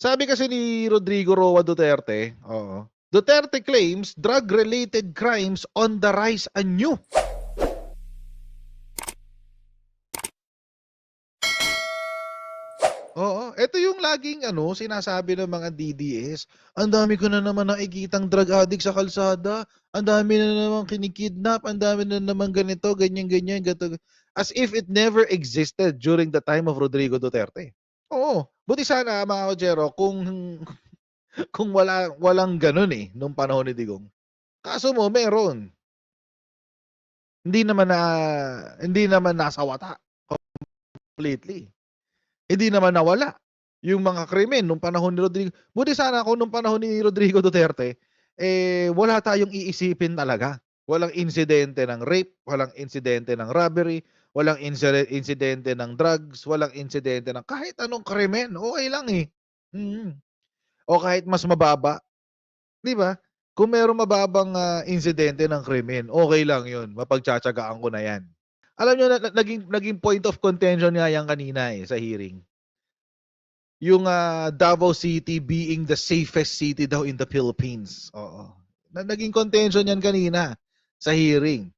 Sabi kasi ni Rodrigo Roa Duterte, Duterte claims drug-related crimes on the rise anew. Oo, ito yung laging sinasabi ng mga DDS. Ang dami ko na naman nakikitang drug addict sa kalsada. Ang dami na naman kinikidnap. Ang dami na naman ganito, ganyan, gato. As if it never existed during the time of Rodrigo Duterte. Oo, buti sana mga Kojero kung walang ganun nung panahon ni Digong. Kaso mo meron. Hindi naman nasawata completely. Hindi naman nawala yung mga krimen nung panahon ni Rodrigo. Buti sana kung nung panahon ni Rodrigo Duterte, wala tayong iisipin talaga. Walang insidente ng rape, walang insidente ng robbery, walang insidente ng drugs, walang insidente ng kahit anong krimen. Okay lang eh. O kahit mas mababa. Di ba? Kung merong mababang insidente ng krimen, okay lang yun. Mapagtsatsagaan ko na yan. Alam nyo, naging point of contention nga yan kanina sa hearing. Yung Davao City being the safest city daw in the Philippines. Oo. Naging contention yan kanina sa hearing.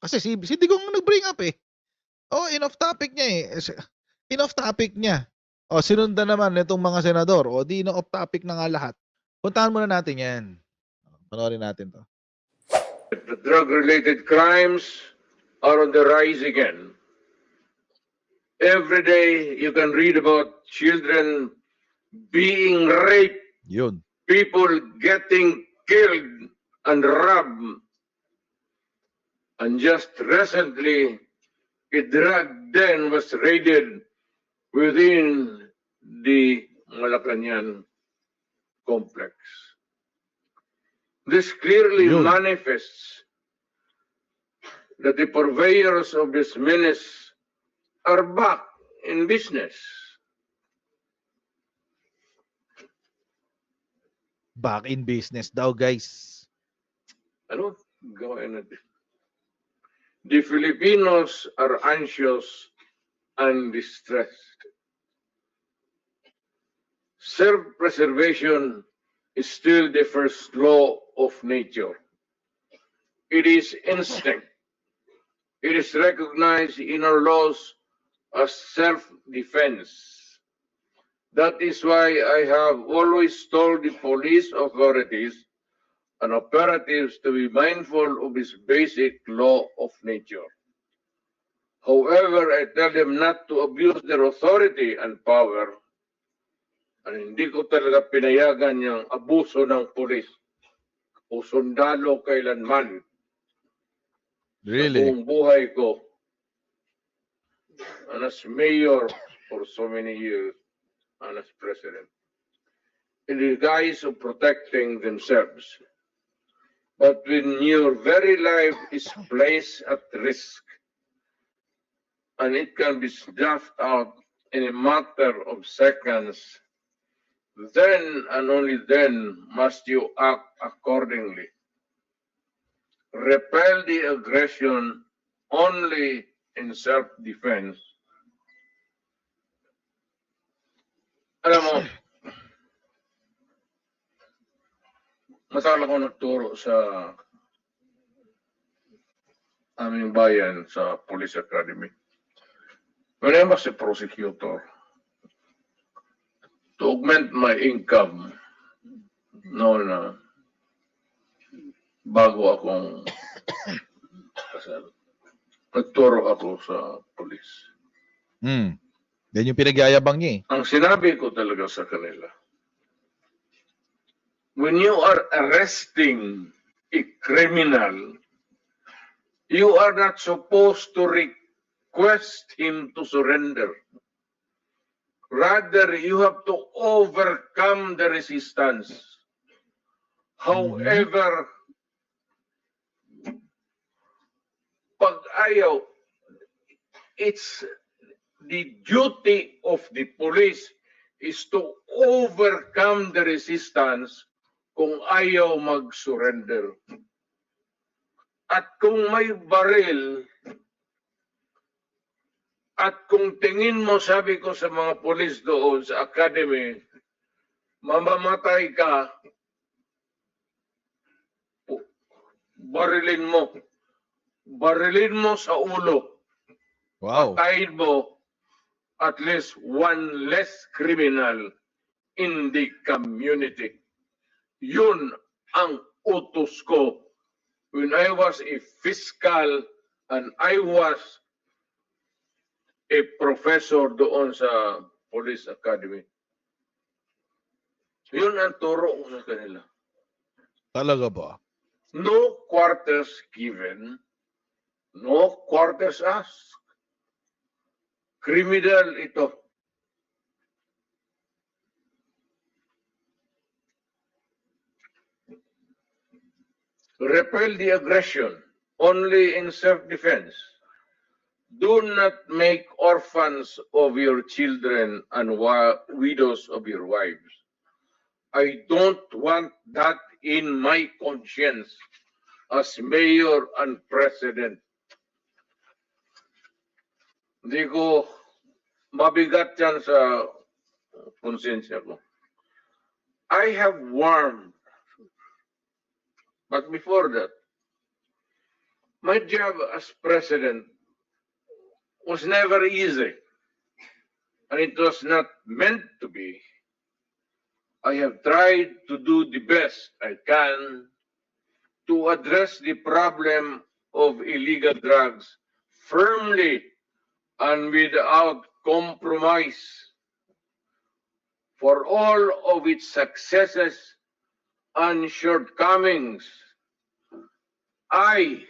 Kasi si Digong nag-bring up in-off topic niya In-off topic niya. Sinundan naman itong mga senador. Di na off topic na nga lahat. Puntahan muna natin yan. Panoorin natin to. The drug-related crimes are on the rise again. Every day you can read about children being raped, Yun. people getting killed and robbed. And just recently, a drug den was raided within the Malacanang complex. This clearly manifests that the purveyors of this menace are back in business. Back in business daw, guys. Ano? Gawin natin. The Filipinos are anxious and distressed. Self-preservation is still the first law of nature. It is instinct. It is recognized in our laws as self-defense. That is why I have always told the police authorities and operatives to be mindful of this basic law of nature. However, I tell them not to abuse their authority and power. At hindi ko talaga pinayagan yung abuso ng pulis o sundalo kailanman. Really? Sa buong buhay ko. And as mayor for so many years and as president. In the guise of protecting themselves. But when your very life is placed at risk, and it can be snuffed out in a matter of seconds, then and only then must you act accordingly. Repel the aggression only in self-defense. Alam mo, matagal ako nagturo sa aming bayan sa Police Academy. When I was a prosecutor, to augment my income, bago akong kasal, nagturo ako sa police. Yan yung pinagyayabang niya Ang sinabi ko talaga sa kanila, when you are arresting a criminal, you are not supposed to request him to surrender. Rather, you have to overcome the resistance. However, pag ayaw, it's the duty of the police is to overcome the resistance kung ayaw mag-surrender. At kung may baril, at kung tingin mo, sabi ko sa mga polis doon sa academy, mamamatay ka, barilin mo sa ulo, Wow. patayin mo at least one less criminal in the community. Yun ang utos ko when I was a fiscal and I was a professor doon sa Police Academy. Yun ang turo ko sa kanila. Talaga ba? No quarters given, no quarters asked. Criminal ito. Repel the aggression only in self-defense. Do not make orphans of your children and widows of your wives. I don't want that in my conscience as mayor and president. Hindi ko mabigat yan sa konsensya ko. I have warned, but before that, my job as president was never easy, and it was not meant to be. I have tried to do the best I can to address the problem of illegal drugs firmly and without compromise. For all of its successes and shortcomings, I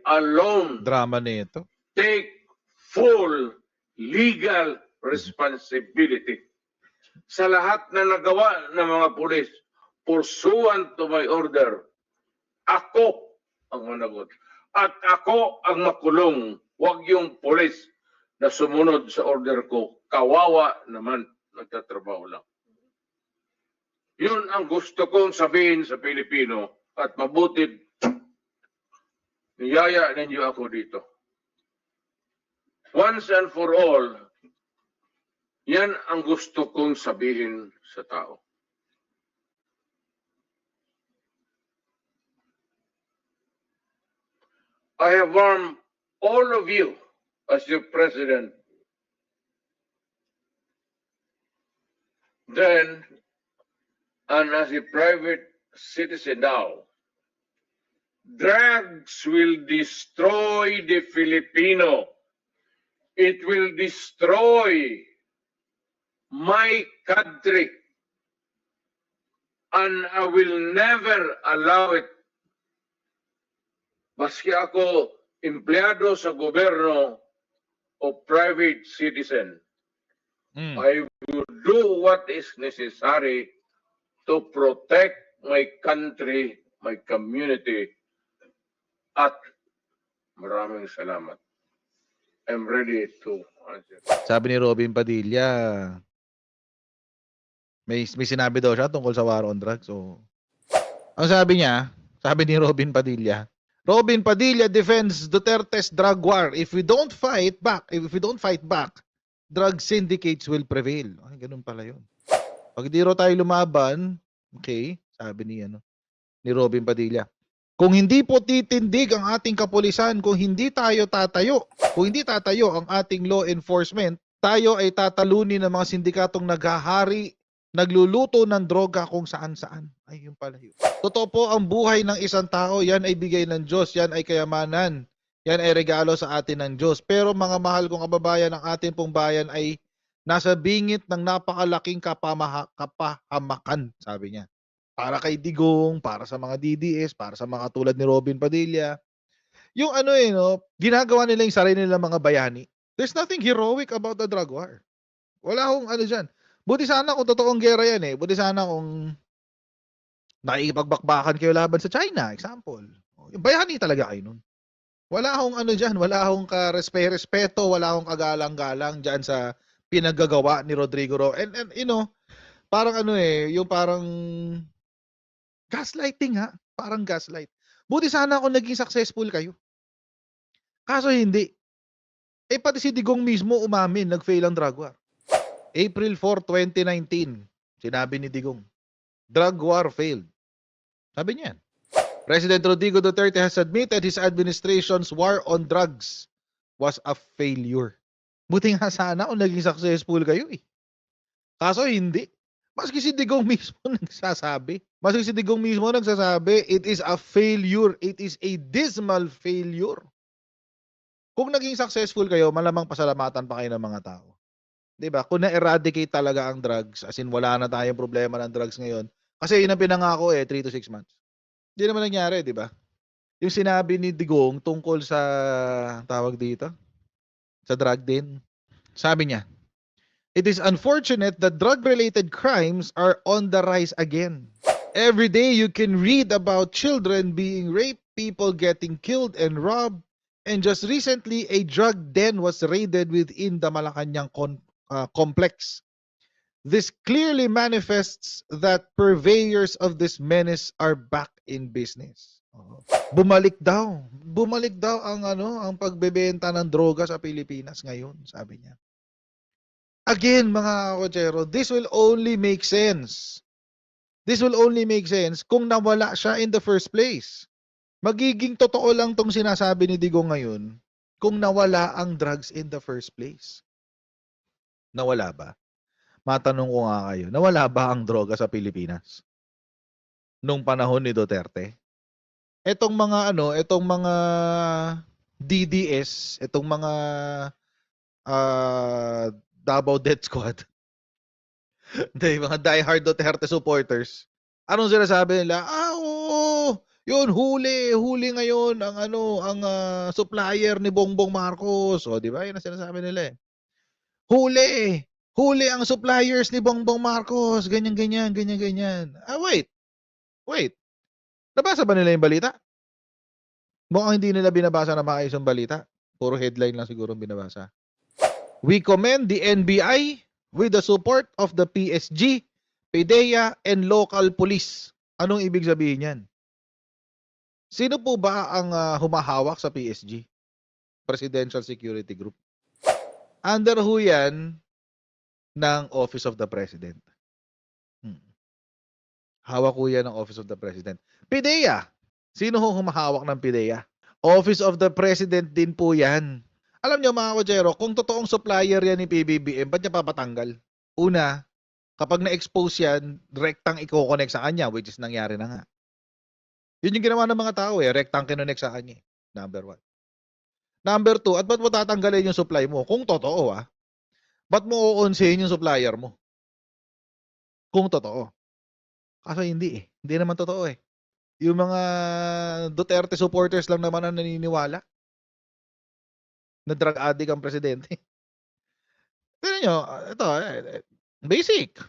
alone Drama nito. take full legal responsibility sa lahat na nagawa ng mga pulis pursuant to my order. Ako ang managot. At ako ang makulong. Huwag yung pulis na sumunod sa order ko. Kawawa naman, nagtatrabaho lang. Yun ang gusto kong sabihin sa Pilipino at mabuti niyaya ninyo ako dito. Once and for all, yan ang gusto kong sabihin sa tao. I have warned all of you as your president. Then, and as a private citizen now, drugs will destroy the Filipino. It will destroy my country. And I will never allow it. Maski ako empleyado sa gobyerno o private citizen, I will do what is necessary to protect my country, my community, at maraming salamat. I'm ready to answer. Sabi ni Robin Padilla, may sinabi daw siya tungkol sa war on drugs. So, ang sabi niya, sabi ni Robin Padilla defends Duterte's drug war. If we don't fight back, drug syndicates will prevail. Ay, ganun pala yun. Pag di raw tayo lumaban, okay, sabi ni Robin Padilla, kung hindi po titindig ang ating kapulisan, kung hindi tatayo ang ating law enforcement, tayo ay tatalunin ng mga sindikatong naghahari, nagluluto ng droga kung saan-saan. Ay, yun pala yun. Totoo po, ang buhay ng isang tao, yan ay bigay ng Diyos, yan ay kayamanan, yan ay regalo sa atin ng Diyos. Pero mga mahal kong kababayan, ang ating pong bayan ay nasa bingit ng napakalaking kapahamakan, sabi niya. Para kay Digong, para sa mga DDS, para sa mga tulad ni Robin Padilla. Yung ginagawa nila yung sarili nilang mga bayani. There's nothing heroic about the drug war. Wala akong dyan. Buti sana kung totoong gera yan Buti sana kung nakikipagbakbakan kayo laban sa China, example. Yung bayani talaga kayo nun. Wala akong dyan. Wala akong respeto, wala akong kagalang-galang dyan sa pinaggagawa ni Rodrigo Roa. And parang yung parang gaslighting parang gaslight. Buti sana kung naging successful kayo. Kaso hindi. Pati si Digong mismo umamin, nag-fail ang drug war. April 4, 2019, sinabi ni Digong, drug war failed. Sabi niya yan. President Rodrigo Duterte has admitted his administration's war on drugs was a failure. Buti nga sana kung naging successful kayo eh. Kaso hindi. Maski si Digong mismo nagsasabi. It is a failure. It is a dismal failure. Kung naging successful kayo, malamang pasalamatan pa kayo ng mga tao. 'Di ba? Kung na-eradicate talaga ang drugs, as in wala na tayong problema ng drugs ngayon. Kasi yun ang pinangako 3 to 6 months. Hindi naman nangyari, 'di ba? Yung sinabi ni Digong tungkol sa tawag dito, sa drug din. Sabi niya, it is unfortunate that drug-related crimes are on the rise again. Every day you can read about children being raped, people getting killed and robbed, and just recently a drug den was raided within the Malacanang complex. This clearly manifests that purveyors of this menace are back in business. Bumalik daw ang pagbebenta ng droga sa Pilipinas ngayon, sabi niya. Again, mga kotsero, this will only make sense. Kung nawala siya in the first place. Magiging totoo lang tong sinasabi ni Digong ngayon kung nawala ang drugs in the first place. Nawala ba? Matanong ko nga kayo, nawala ba ang droga sa Pilipinas nung panahon ni Duterte? Etong mga DDS, etong mga Davao Death Squad, mga diehard Duterte supporters, anong sinasabi nila? Oo, yun, huli ngayon ang supplier ni Bongbong Marcos. O, di ba? Yun ang sinasabi nila eh. Huli ang suppliers ni Bongbong Marcos. Ganyan. Wait. Nabasa ba nila yung balita? Mukhang hindi nila binabasa na maayos yung balita. Puro headline lang siguro binabasa. We commend the NBI with the support of the PSG, PDEA, and local police. Anong ibig sabihin yan? Sino po ba ang humahawak sa PSG? Presidential Security Group. Under who yan ng Office of the President. Hawak ko yan ng Office of the President. PDEA. Sino ho humahawak ng PDEA? Office of the President din po yan. Alam nyo mga kotsero, kung totoong supplier yan ni PBBM, ba't niya papatanggal? Una, kapag na-expose yan, rectang i-connect sa kanya, which is nangyari na nga. Yun yung ginawa ng mga tao rectang kinonect sa kanya. Number 1. Number 2, at ba't mo tatanggalin yung supply mo? Kung totoo ba't mo uunsihin yung supplier mo? Kung totoo. Kaso hindi Hindi naman totoo Yung mga Duterte supporters lang naman ang naniniwala na drug addict ang presidente. Tignan nyo, ito, basic.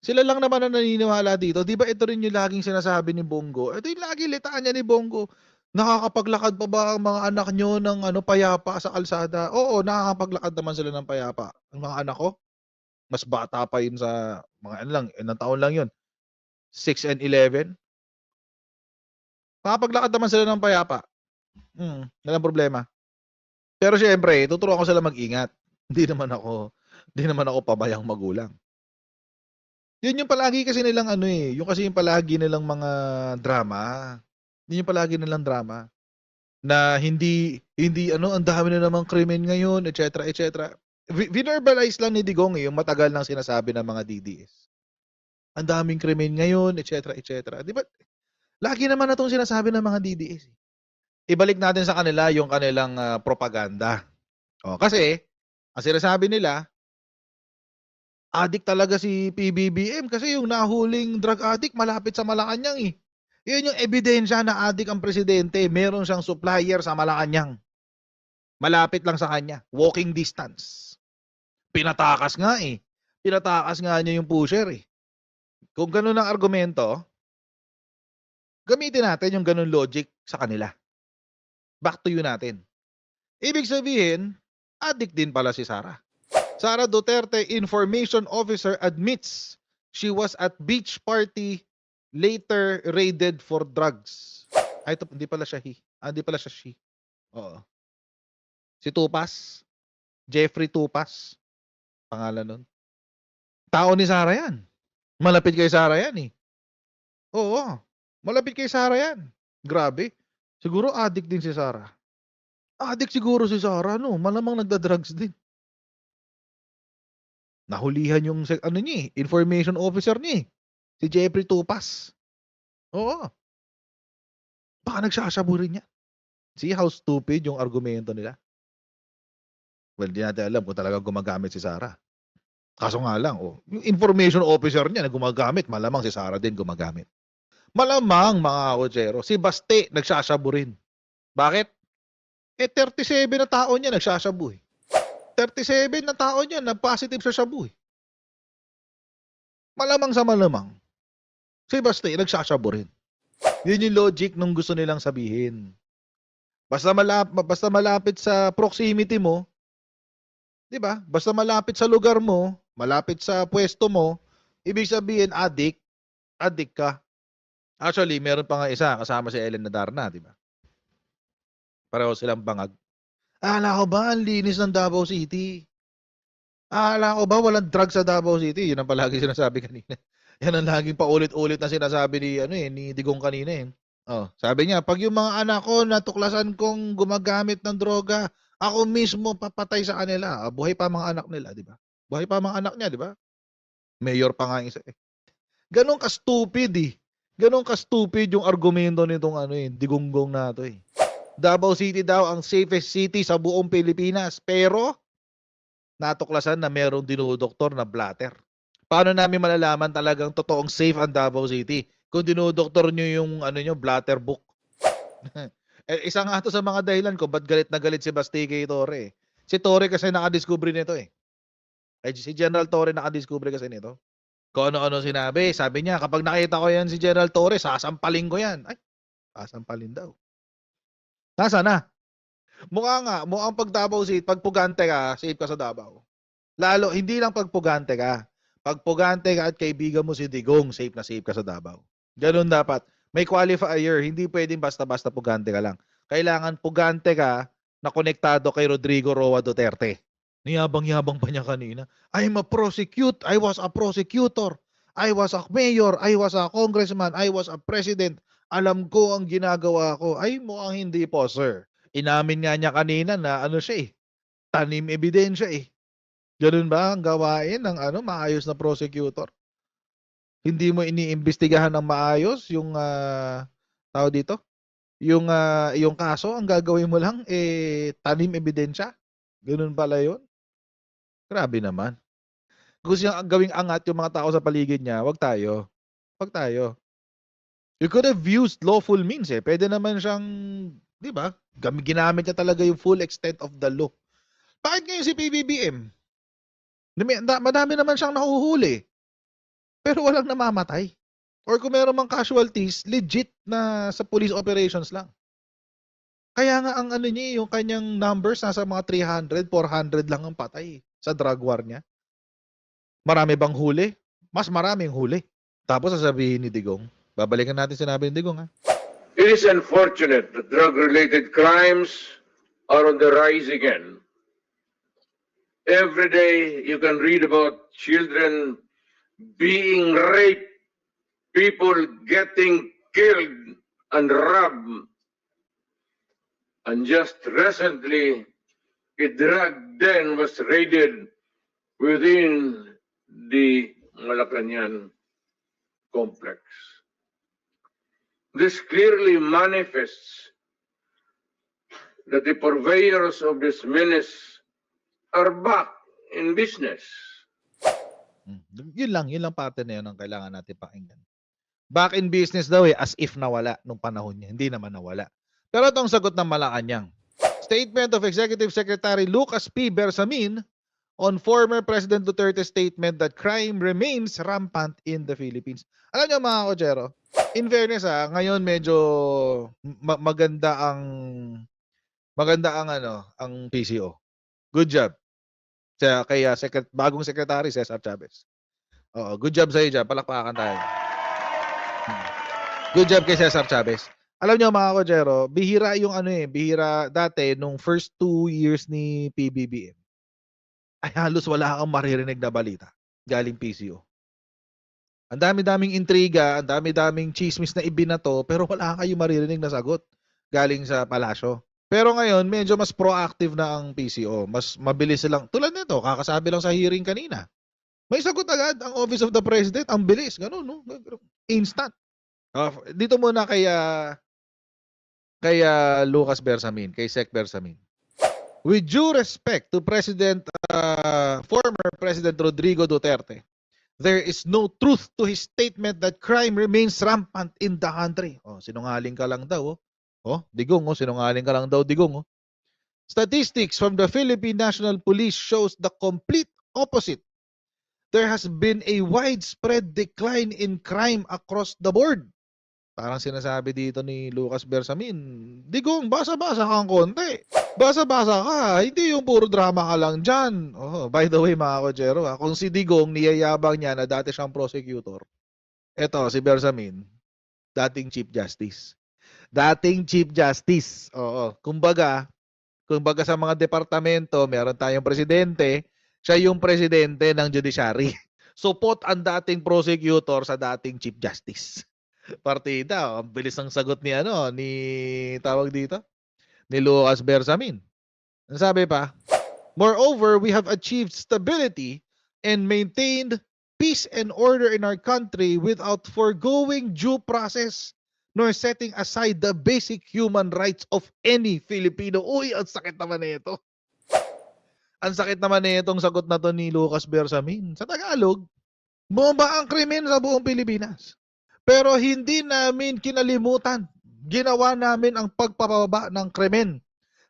Sila lang naman ang naniniwala dito. Di ba ito rin yung laging sinasabi ni Bongo? Ito yung laging litaan niya ni Bongo. Nakakapaglakad pa ba ang mga anak nyo ng payapa sa kalsada? Oo, nakakapaglakad naman sila ng payapa. Ang mga anak ko, mas bata pa yun sa mga ilang taon lang yun. 6 and 11. Nakapaglakad naman sila ng payapa. Walang problema. Pero syempre, tuturuan ko sila mag-ingat. Hindi naman ako pabayang magulang. Yun yung palagi kasi nilang yung palagi nilang mga drama. Yun yung palagi nilang drama. Na hindi ang dami na namang krimen ngayon, etc. Verbalize lang ni Digong yung matagal nang sinasabi ng mga DDS. Ang daming krimen ngayon, etc. Di ba? Lagi naman na itong sinasabi ng mga DDS. Ibalik natin sa kanila yung kanilang propaganda. Kasi, ang sinasabi nila, addict talaga si PBBM kasi yung nahuling drug addict malapit sa Malacanang Yun yung ebidensya na addict ang presidente. Meron siyang supplier sa Malacanang. Malapit lang sa kanya. Walking distance. Pinatakas nga Pinatakas nga niya yung pusher Kung ganun ang argumento, gamitin natin yung ganun logic sa kanila. Back to you natin. Ibig sabihin, addict din pala si Sara. Sara Duterte, information officer, admits she was at beach party, later raided for drugs. Ay, ito, hindi pala siya hindi pala siya she. Oo. Si Tupas, Jeffrey Tupas. pangalan nun. Tao ni Sara yan. Malapit kay Sara yan eh. Oo. Malapit kay Sara yan. Grabe. Siguro addict din si Sara. Addict siguro si Sara, no? Malamang nagda-drugs din. Nahulihan yung ano niya, information officer niya. Si Jeffrey Tupas. Oo. Baka nagsashabu rin yan. See how stupid yung argumento nila? Well, di natin alam kung talaga gumagamit si Sara. Kaso nga lang, yung information officer niya na gumagamit, malamang si Sara din gumagamit. Malamang, mga kotsero, si Baste nagsashabu rin. Bakit? 37 na tao niya nagsashabu eh. 37 na tao niya na positive sa shabu eh. Malamang sa malamang, si Baste nagsashabu rin. Yun yung logic nung gusto nilang sabihin. Basta malapit sa proximity mo, 'di ba? Basta malapit sa lugar mo, malapit sa pwesto mo, ibig sabihin addict ka. Actually, meron pa nga isa kasama si Ellen Nadarna, 'di ba? Pareho silang bangag. Akala ko ba ang linis ng Davao City? Akala ko ba walang drugs sa Davao City? Yun ang palagi sinasabi kanina. Yan ang laging paulit-ulit na sinasabi ni Digong kanina eh. Oh, sabi niya, pag yung mga anak ko natuklasan kong gumagamit ng droga, ako mismo papatay sa kanila. Buhay pa mga anak nila, di ba? Buhay pa mga anak niya, di ba? Mayor pa nga isa eh. Ganon ka-stupid eh. Ganon ka-stupid yung argumento nitong digunggong na to eh. Davao City daw ang safest city sa buong Pilipinas. Pero, natuklasan na merong dinudoktor na blatter. Paano namin malalaman talagang totoong safe ang Davao City? Kung dinudoktor nyo yung blatter book. Isa nga to sa mga dahilan ko ba't galit na galit si Basti kay Torre. Si Torre kasi nakadiscover nito eh. Si General Torre nakadiscover kasi nito. Kung ano-ano sinabi. Sabi niya, kapag nakita ko yan si General Torre, sasampalin ko yan. Ay, sasampalin daw. Nasa na? Mukhang pag Davao City, pag pugante ka, safe ka sa Davao. Lalo, hindi lang pag pugante ka. Pag pugante ka at kaibigan mo si Digong, safe na safe ka sa Davao. Ganun dapat. May qualifier. Hindi pwedeng basta-basta pugante ka lang. Kailangan pugante ka na konektado kay Rodrigo Roa Duterte. Niyabang-yabang pa niya kanina. I was a prosecutor. I was a mayor. I was a congressman. I was a president. Alam ko ang ginagawa ko. Ay, mukhang hindi po, sir. Inamin nga niya kanina na siya eh. Tanim ebidensya eh. Ganun ba ang gawain ng maayos na prosecutor? Hindi mo iniimbestigahan ng maayos yung tao dito? Yung kaso, ang gagawin mo lang tanim ebidensya. Ganun pala 'yon. Grabe naman. Gusto niyang gawing angat yung mga tao sa paligid niya, wag tayo. Wag tayo. You could have used lawful means eh. Pwede naman siyang, 'di ba? Ginamit niya talaga yung full extent of the law. Bakit ngayon si PBBM? Madami naman siyang nahuhuli. Pero walang namamatay. Or kung meron mang casualties, legit na sa police operations lang. Kaya nga ang niya, yung kanyang numbers nasa mga 300, 400 lang ang patay sa drug war niya. Marami bang huli? Mas maraming huli. Tapos sasabihin ni Digong, babalikan natin sinabi ni Digong ha. It is unfortunate that drug-related crimes are on the rise again. Every day you can read about children being raped, people getting killed and robbed. And just recently, a drug den was raided within the Malacañang complex. This clearly manifests that the purveyors of this menace are back in business. Yun lang parte na yun ang kailangan natin pakinggan. Back in business daw as if nawala nung panahon niya. Hindi naman nawala. Pero itong sagot ng Malacañang. Statement of Executive Secretary Lucas P. Bersamin on former President Duterte's statement that crime remains rampant in the Philippines. Alam niyo mga kochero, in fairness ngayon medyo maganda ang PCO. Good job. Kay bagong Secretary Cesar Chavez. Oo, good job sa iyo dyan. Palakpakan tayo. Good job kay Cesar Chavez. Alam niyo mga kochero, bihira yung bihira dati nung first 2 years ni PBBM. ay halos wala kang maririnig na balita galing PCO. Ang dami-daming intriga, ang dami-daming chismis na ibinato, pero wala kayong maririnig na sagot galing sa palasyo. Pero ngayon, medyo mas proactive na ang PCO. Mas mabilis silang, tulad nito, kakasabi lang sa hearing kanina. May sagot agad ang Office of the President. Ang bilis, ganun, no? Instant. Dito muna kay Lucas Bersamin, kay Sec Bersamin. With due respect to former President Rodrigo Duterte, there is no truth to his statement that crime remains rampant in the country. Sinungaling ka lang daw. Digong, sinungaling ka lang daw, Digong. Statistics from the Philippine National Police shows the complete opposite. There has been a widespread decline in crime across the board. Parang sinasabi dito ni Lucas Bersamin, Digong, basa-basa kang konti. Basa-basa ka, hindi yung puro drama ka lang dyan. By the way mga kotsero, kung si Digong niyayabang niya na dati siyang prosecutor, eto si Bersamin, dating Chief Justice. Dating Chief Justice. Kumbaga sa mga departamento, meron tayong presidente, siya yung presidente ng judiciary. Support ang dating prosecutor sa dating Chief Justice. Partida, ang bilis ng sagot ni tawag dito, ni Lucas Bersamin. Ang sabi pa, moreover, we have achieved stability and maintained peace and order in our country without foregoing due process nor setting aside the basic human rights of any Filipino. Uy, ang sakit naman nito. Ang sakit naman nitong sagot na to ni Lucas Bersamin. Sa Tagalog, bumaba ang krimen sa buong Pilipinas. Pero hindi namin kinalimutan. Ginawa namin ang pagpapababa ng krimen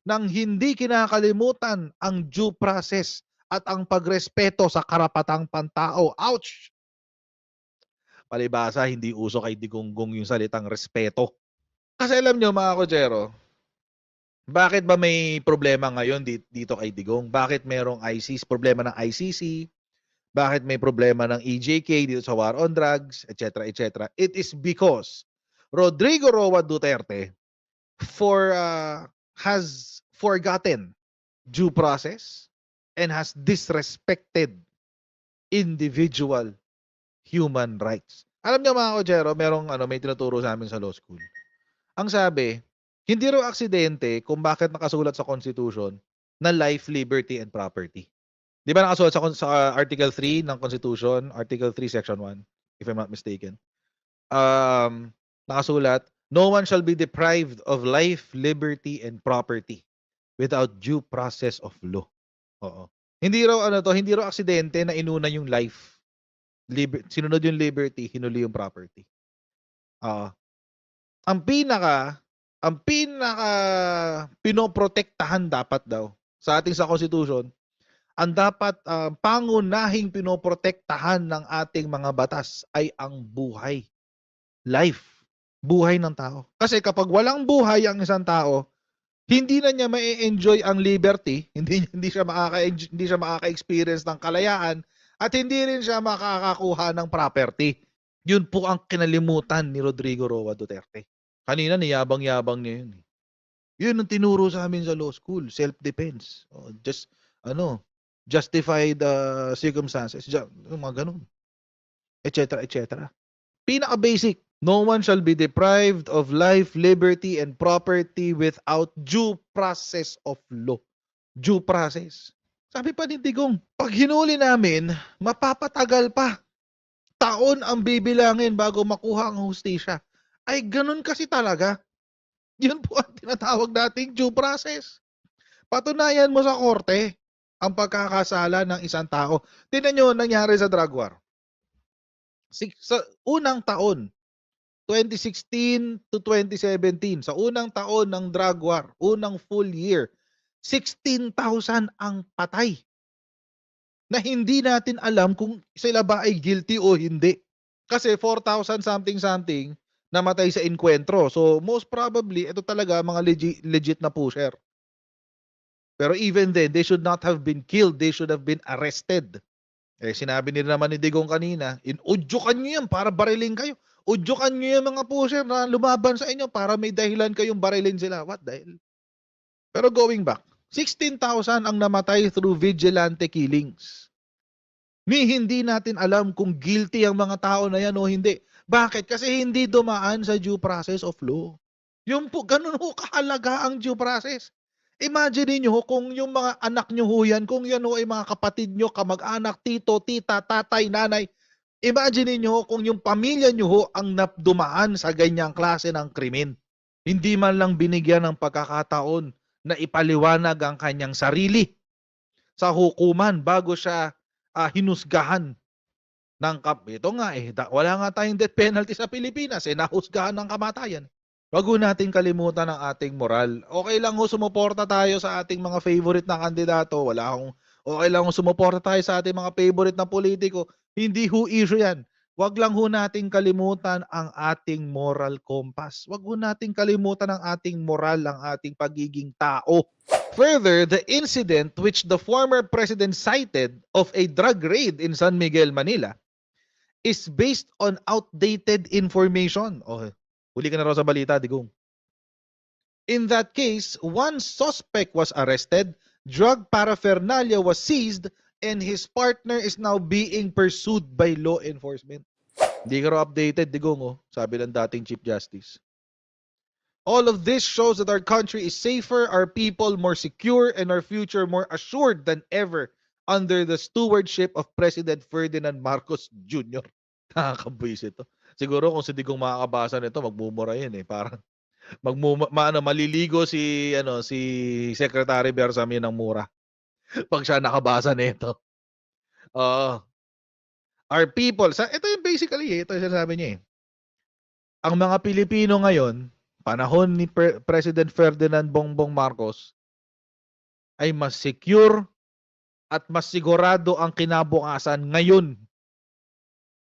nang hindi kinakalimutan ang due process at ang pagrespeto sa karapatang pantao. Ouch! Palibasa, hindi uso kay Digonggong yung salitang respeto. Kasi alam nyo mga kotsero, bakit ba may problema ngayon dito kay Digong? Bakit merong problema ng ICC? Bakit may problema ng EJK dito sa war on drugs, etc., etc.? It is because Rodrigo Roa Duterte has forgotten due process and has disrespected individual human rights. Alam niyo mga kotsero, may tinuturo sa amin sa law school. Ang sabi, hindi raw aksidente kung bakit nakasulat sa Constitution na life, liberty, and property. Di ba nakasulat sa Article 3 ng Constitution, Article 3, Section 1, if I'm not mistaken. Nakasulat, no one shall be deprived of life, liberty, and property without due process of law. Hindi raw aksidente na inuna yung life. Sinunod yung liberty, hinuli yung property. Ang pinaka pinoprotektahan dapat daw sa Constitution, ang dapat pangunahing pinoprotektahan ng ating mga batas ay ang buhay. Life. Buhay ng tao. Kasi kapag walang buhay ang isang tao, hindi na niya ma-enjoy ang liberty, hindi siya makaka-experience ng kalayaan, at hindi rin siya makakakuha ng property. Yun po ang kinalimutan ni Rodrigo Roa Duterte. Kanina niyabang-yabang niya yun. Yun ang tinuro sa amin sa law school, self-defense. Justified circumstances, mga ganun, etc., etc. Pinaka-basic, no one shall be deprived of life, liberty, and property without due process of law. Due process. Sabi pa ni Digong, pag hinuli namin, mapapatagal pa. Taon ang bibilangin bago makuha ang hustisya. Ay, ganun kasi talaga. Yun po ang tinatawag nating due process. Patunayan mo sa korte ang pagkakasala ng isang tao. Tingnan nyo nangyari sa drug war. Sa unang taon, 2016 to 2017, sa unang taon ng drug war, unang full year, 16,000 ang patay. Na hindi natin alam kung sila ba ay guilty o hindi. Kasi 4,000 something namatay sa enkwentro. So most probably, ito talaga mga legit na pusher. Pero even then, they should not have been killed. They should have been arrested. Sinabi nila naman ni Digong kanina, udyukan nyo yan para barilin kayo. Udyukan nyo yung mga pusher na lumaban sa inyo para may dahilan kayong barilin sila. What the hell? Pero going back, 16,000 ang namatay through vigilante killings. Ni hindi natin alam kung guilty ang mga tao na yan o hindi. Bakit? Kasi hindi dumaan sa due process of law. Yung po, ganun ho kahalaga ang due process. Imagine niyo kung yung mga anak nyo ho yan, kung yan ho ay mga kapatid nyo, kamag-anak, tito, tita, tatay, nanay. Imagine niyo kung yung pamilya nyo ho ang dumaan sa ganyang klase ng krimen. Hindi man lang binigyan ng pagkakataon na ipaliwanag ang kanyang sarili sa hukuman bago siya hinusgahan ng ito nga wala nga tayong death penalty sa Pilipinas, nahusgahan ng kamatayan. Wag ho natin kalimutan ang ating moral. Okay lang ho sumuporta tayo sa ating mga favorite na kandidato, okay lang ho sumuporta tayo sa ating mga favorite na politiko. Hindi ho issue yan. Wag lang ho nating kalimutan ang ating moral compass. Wag ho nating kalimutan ang ating moral, ang ating pagiging tao. Further, the incident which the former president cited of a drug raid in San Miguel, Manila is based on outdated information. Oh, huli ka na raw sa balita, Digong. In that case, one suspect was arrested, drug paraphernalia was seized, and his partner is now being pursued by law enforcement. Hindi ka raw updated, Digong, sabi ng dating Chief Justice. All of this shows that our country is safer, our people more secure, and our future more assured than ever under the stewardship of President Ferdinand Marcos Jr. Nakakabwisit ito. Siguro kung si Digong makakabasa nito, magmumura yun Parang maliligo si Secretary Bersamin ng mura pag siya nakabasa nito. Our people, ito yung basically ito yung sinasabi niya Ang mga Pilipino ngayon, panahon ni President Ferdinand Bongbong Marcos, ay mas secure at mas sigurado ang kinabukasan ngayon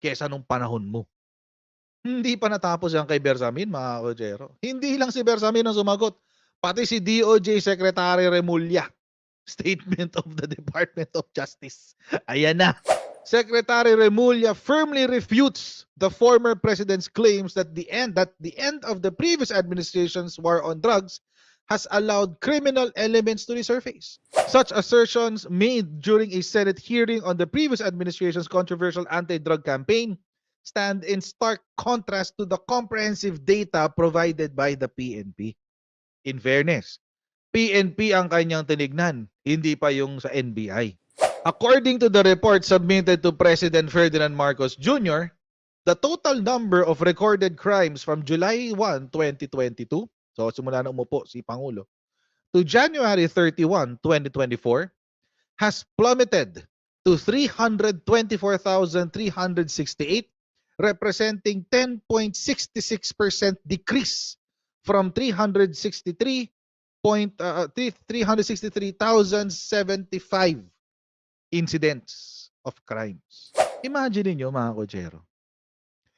kesa nung panahon mo. Hindi pa natapos yan kay Bersamin, mga Kojero. Hindi lang si Bersamin ang sumagot, pati si DOJ Secretary Remulla. Statement of the Department of Justice. Ayan na. Secretary Remulla firmly refutes the former president's claims that the end of the previous administration's war on drugs has allowed criminal elements to resurface. Such assertions made during a Senate hearing on the previous administration's controversial anti-drug campaign stand in stark contrast to the comprehensive data provided by the PNP. In fairness, PNP ang kanyang tinignan, hindi pa yung sa NBI. According to the report submitted to President Ferdinand Marcos Jr., the total number of recorded crimes from July 1, 2022, so simula na umupo si Pangulo, to January 31, 2024, has plummeted to 324,368, representing 10.66% decrease from 363,075 incidents of crimes. Imagine niyo mga Kojero.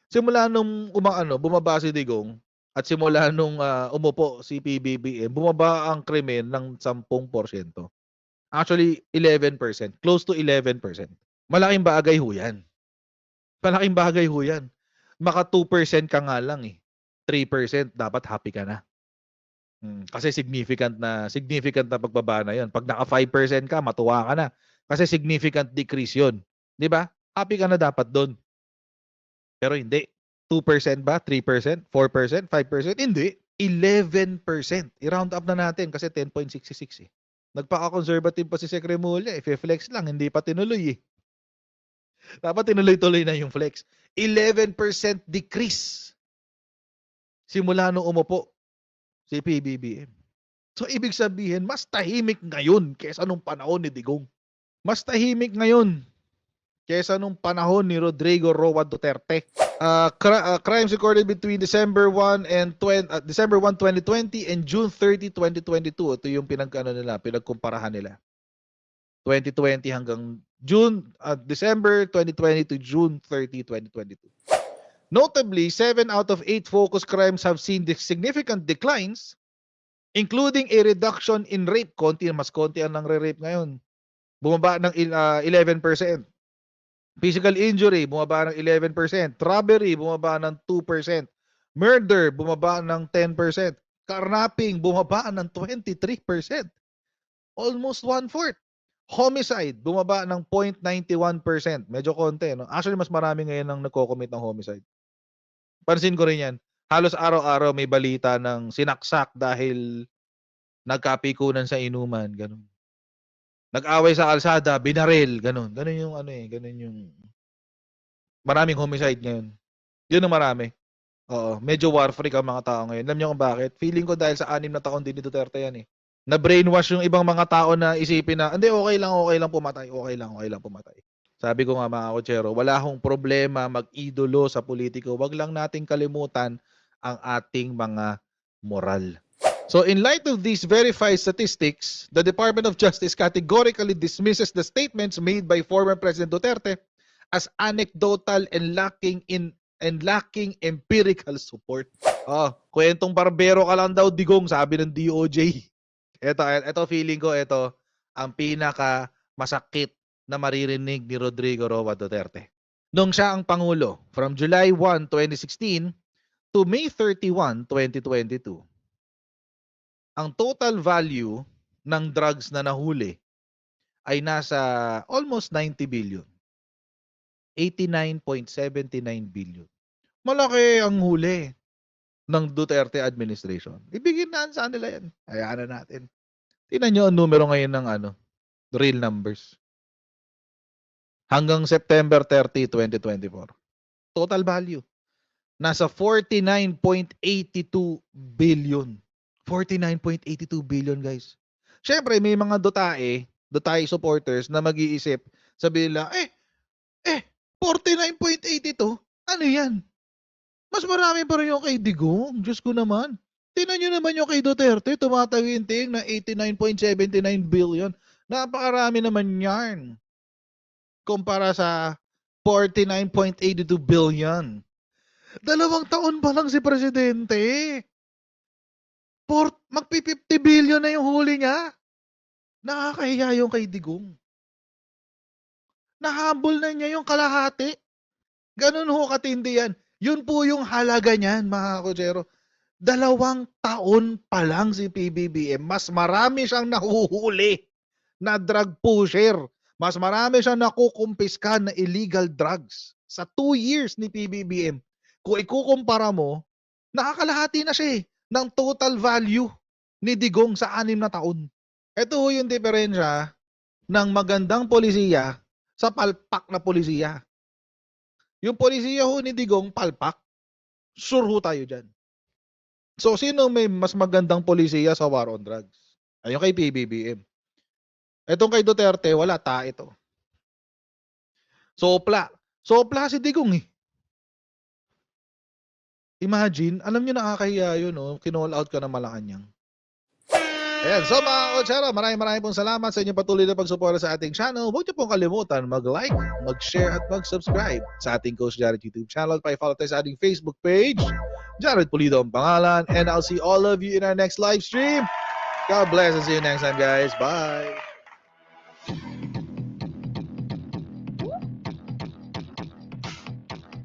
Simula nung bumaba si Digong at simula nung umupo si PBBM, bumaba ang krimen ng 10%. Actually, 11%. Close to 11%. Malaking bagay ho yan. Malaking bagay ho yan. Maka 2% ka nga lang 3% dapat happy ka na. Kasi significant na pagbaba na 'yon. Pag naka 5% ka, matuwa ka na. Kasi significant decrease 'yon. 'Di ba? Happy ka na dapat doon. Pero hindi. 2% ba? 3%? 4%? 5%? Hindi. 11%. I-round up na natin kasi 10.66 Nagpaka-conservative pa si Sec Remulla. I-flex lang, hindi pa tinuloy Dapat tinuloy-tuloy na yung flex. 11% decrease simula nung umupo si PBBM. So, ibig sabihin, mas tahimik ngayon kesa nung panahon ni Digong. Mas tahimik ngayon kesa nung panahon ni Rodrigo Roa Duterte. Crimes recorded between December 1, 2020 and June 30, 2022. Ito yung pinagkumparahan nila. 2020 hanggang December 2020 to June 30, 2022. Notably, 7 out of 8 focus crimes have seen significant declines, including a reduction in rape. Mas konti ang nang-rape ngayon. Bumaba ng 11%. Physical injury, bumaba ng 11%. Robbery, bumaba ng 2%. Murder, bumaba ng 10%. Carnapping, bumaba ng 23%. almost 1/4. Homicide, bumaba ng 0.91%. Medyo konti, no? Actually, mas marami ngayon ang nagko-commit ng homicide. Pansin ko rin yan. Halos araw-araw may balita ng sinaksak dahil nagkapikunan sa inuman, ganun. Nag-away sa kalsada, binaril, ganun. Ganun yung ano eh, ganun yung maraming homicide ngayon. Yun ang marami. Oo, medyo war freak ang mga tao ngayon. Alam niyo kung bakit? Feeling ko dahil sa 6 na taon din ni Duterte yan eh. Na brainwash yung ibang mga tao na isipin na, hindi, okay lang pumatay. Okay lang pumatay. Sabi ko nga mga kotsero, wala akong problema mag-idolo sa politiko. Wag lang nating kalimutan ang ating mga moral. So in light of these verified statistics, the Department of Justice categorically dismisses the statements made by former President Duterte as anecdotal and lacking empirical support. Kwentong barbero ka lang daw, Digong, sabi ng DOJ. Ito feeling ko, ito ang pinaka masakit na maririnig ni Rodrigo Roa Duterte. Nung siya ang Pangulo, from July 1, 2016 to May 31, 2022, ang total value ng drugs na nahuli ay nasa almost 90 billion. 89.79 billion. Malaki ang huli ng Duterte administration. Ibigin na sa nila yan. Hayaan na natin. Tingnan nyo ang numero ngayon ng real numbers. Hanggang September 30, 2024. Total value. Nasa 49.82 billion. 49.82 billion, guys. Siyempre, may mga Dutae supporters na mag-iisip, sabi nila, 49.82? Ano yan? Mas marami pa rin yung kay Digong. Diyos ko naman. Tingnan nyo naman yung kay Duterte, tumataginting na 89.79 billion. Napakarami naman yan. Kumpara sa 49.82 billion. 2 taon pa lang si Presidente. Magpi-50 billion na yung huli niya. Nakakahiya yung kay Digong. Nahabol na niya yung kalahati. Ganun ho katindi yan. Yun po yung halaga niyan, mga kotsero. 2 taon pa lang si PBBM. Mas marami siyang nahuhuli na drug pusher. Mas marami siyang nakukumpiska na illegal drugs. Sa 2 years ni PBBM, kung ikukumpara mo, nakakalahati na siya ng total value ni Digong sa 6 na taon. Ito ho yung diferensya ng magandang polisiya sa palpak na polisiya. Yung polisiya ho ni Digong, palpak. Sure ho tayo dyan. So, sino may mas magandang polisiya sa war on drugs? Ayun kay PBBM. Etong kay Duterte, wala, tae to. Sopla. Sopla si Digong eh. Imagine, alam nyo nakakahiya yun, no? Kinall out ka ng Malacanang. Ayan, so mga kotsero, maraming pong salamat sa inyong patuloy na pagsuporta sa ating channel. Huwag niyo pong kalimutan mag-like, mag-share at mag-subscribe sa ating Coach Jared YouTube channel. Pa-follow tayo sa ating Facebook page. Jared Pulido ang pangalan. And I'll see all of you in our next live stream. God bless and see you next time, guys. Bye!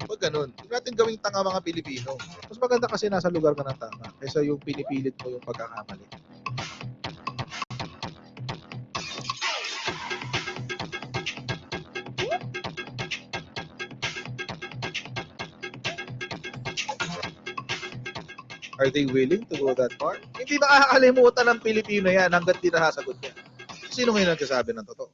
Huwag ganun. Huwag natin gawing tanga mga Pilipino. Mas maganda kasi nasa lugar ka ng tama kaysa yung pinipilit mo yung pagkakamali. Are they willing to go that far? Hindi makakalimutan ng Pilipino yan hanggat di nasasagot niya. Sino ngayon nagsasabi ng totoo?